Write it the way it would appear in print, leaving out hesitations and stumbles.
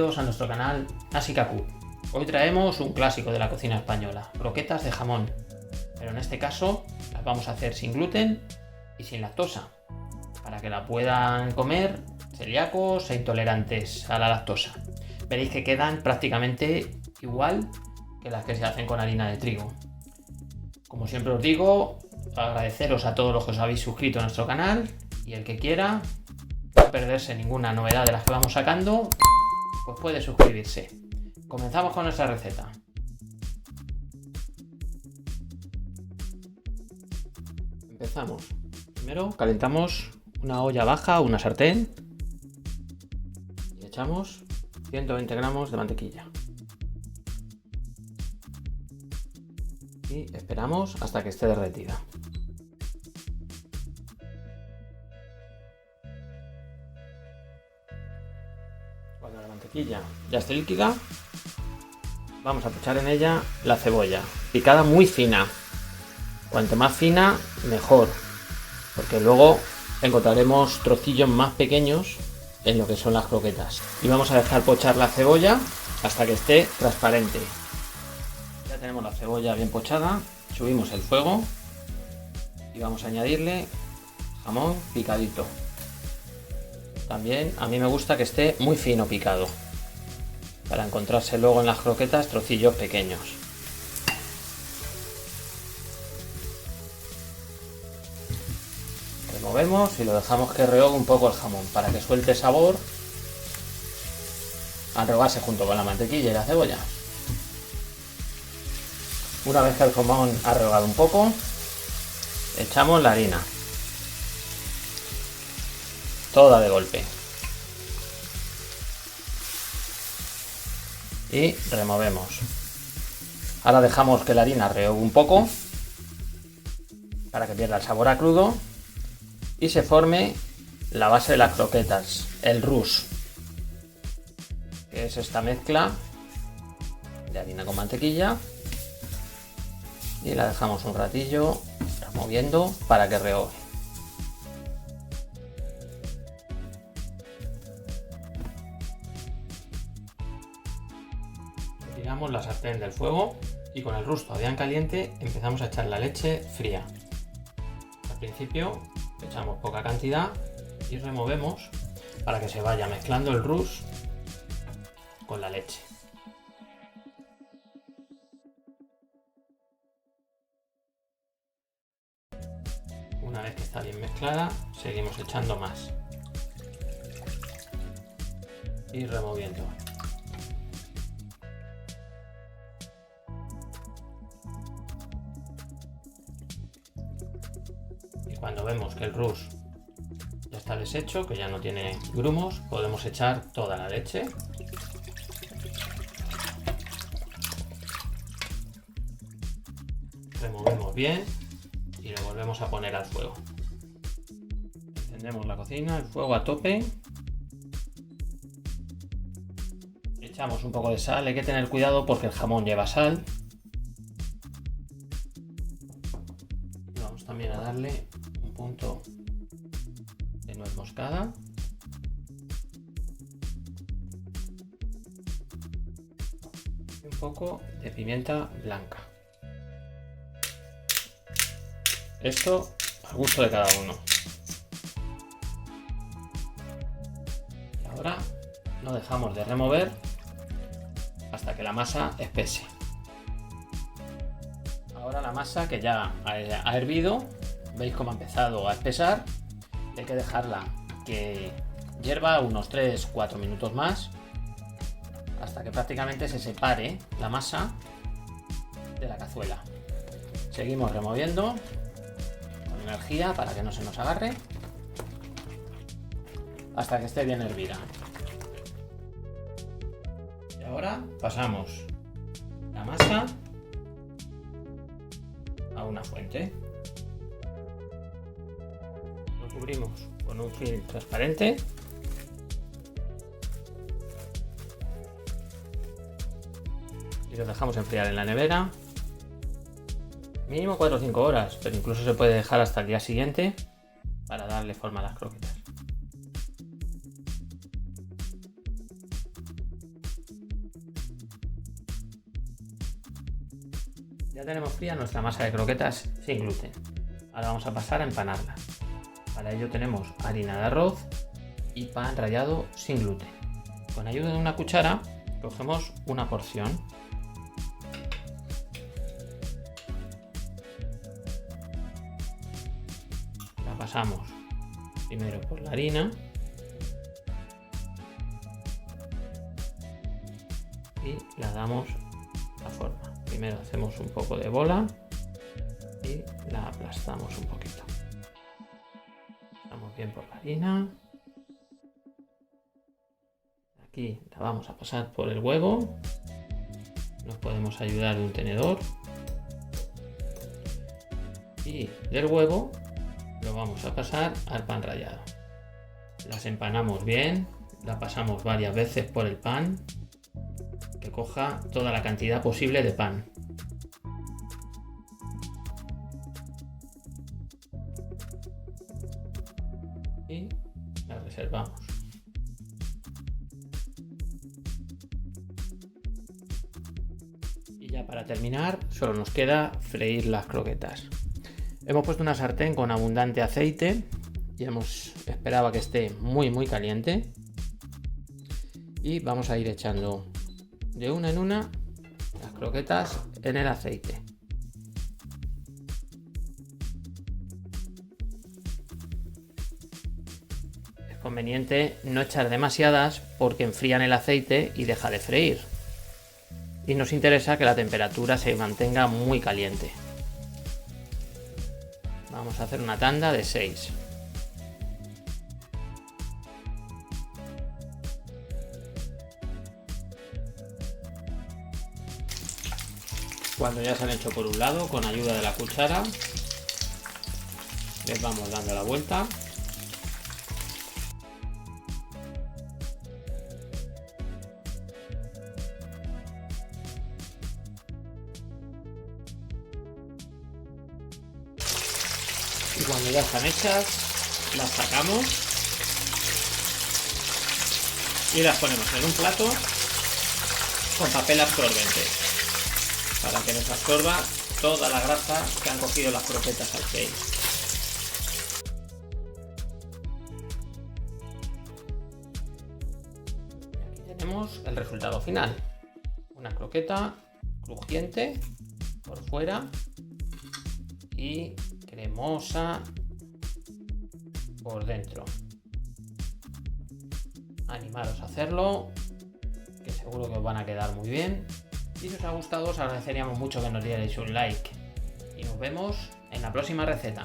bienvenidos a nuestro canal Asikaku. Hoy traemos un clásico de la cocina española, croquetas de jamón, pero en este caso las vamos a hacer sin gluten y sin lactosa, para que la puedan comer celíacos e intolerantes a la lactosa. Veréis que quedan prácticamente igual que las que se hacen con harina de trigo. Como siempre os digo, agradeceros a todos los que os habéis suscrito a nuestro canal y el que quiera no perderse ninguna novedad de las que vamos sacando, pues puede suscribirse. Comenzamos con nuestra receta. Empezamos. Primero calentamos una olla baja, una sartén, y echamos 120 gramos de mantequilla. Y esperamos hasta que esté derretida. Cuando la mantequilla ya esté líquida, vamos a echar en ella la cebolla, picada muy fina. Cuanto más fina, mejor, porque luego encontraremos trocillos más pequeños en lo que son las croquetas. Y vamos a dejar pochar la cebolla hasta que esté transparente. Ya tenemos la cebolla bien pochada, subimos el fuego y vamos a añadirle jamón picadito. También a mí me gusta que esté muy fino picado, para encontrarse luego en las croquetas trocillos pequeños. Removemos y lo dejamos que rehogue un poco el jamón, para que suelte sabor al rehogarse junto con la mantequilla y la cebolla. Una vez que el jamón ha rehogado un poco, echamos la harina, toda de golpe, y removemos. Ahora dejamos que la harina rehogue un poco para que pierda el sabor a crudo y se forme la base de las croquetas, el roux, que es esta mezcla de harina con mantequilla, y la dejamos un ratillo removiendo para que rehogue. Retiramos la sartén del fuego y con el roux todavía en caliente empezamos a echar la leche fría. Al principio echamos poca cantidad y removemos para que se vaya mezclando el roux con la leche. Una vez que está bien mezclada, seguimos echando más y removiendo. Y cuando vemos que el roux ya está deshecho, que ya no tiene grumos, podemos echar toda la leche. Removemos bien y lo volvemos a poner al fuego. Encendemos la cocina, el fuego a tope. Echamos un poco de sal, hay que tener cuidado porque el jamón lleva sal. Y vamos también a darle un punto de nuez moscada. Y un poco de pimienta blanca. Esto al gusto de cada uno. Y ahora no dejamos de remover hasta que la masa espese. Ahora la masa, que ya ha hervido, veis cómo ha empezado a espesar. Hay que dejarla que hierva unos 3-4 minutos más, hasta que prácticamente se separe la masa de la cazuela. Seguimos removiendo energía para que no se nos agarre hasta que esté bien hervida. Y ahora pasamos la masa a una fuente. Lo cubrimos con un film transparente y lo dejamos enfriar en la nevera. Mínimo 4 o 5 horas, pero incluso se puede dejar hasta el día siguiente para darle forma a las croquetas. Ya tenemos fría nuestra masa de croquetas sin gluten. Ahora vamos a pasar a empanarla. Para ello tenemos harina de arroz y pan rallado sin gluten. Con ayuda de una cuchara cogemos una porción. La pasamos primero por la harina y la damos la forma. Primero hacemos un poco de bola y la aplastamos un poquito. Pasamos bien por la harina. Aquí la vamos a pasar por el huevo. Nos podemos ayudar de un tenedor. Y del huevo lo vamos a pasar al pan rallado. Las empanamos bien, la pasamos varias veces por el pan, que coja toda la cantidad posible de pan. Y la reservamos. Y ya para terminar, solo nos queda freír las croquetas. Hemos puesto una sartén con abundante aceite y hemos esperado a que esté muy caliente. Y vamos a ir echando de una en una las croquetas en el aceite. Es conveniente no echar demasiadas porque enfrían el aceite y deja de freír. Y nos interesa que la temperatura se mantenga muy caliente. Vamos a hacer una tanda de 6. Cuando ya se han hecho por un lado, con ayuda de la cuchara, les vamos dando la vuelta. Y cuando ya están hechas, las sacamos y las ponemos en un plato con papel absorbente para que nos absorba toda la grasa que han cogido las croquetas al freír. Y aquí tenemos el resultado final. Una croqueta crujiente por fuera y cremosa por dentro. Animaros a hacerlo, que seguro que os van a quedar muy bien. Y si os ha gustado, os agradeceríamos mucho que nos dierais un like. Y nos vemos en la próxima receta.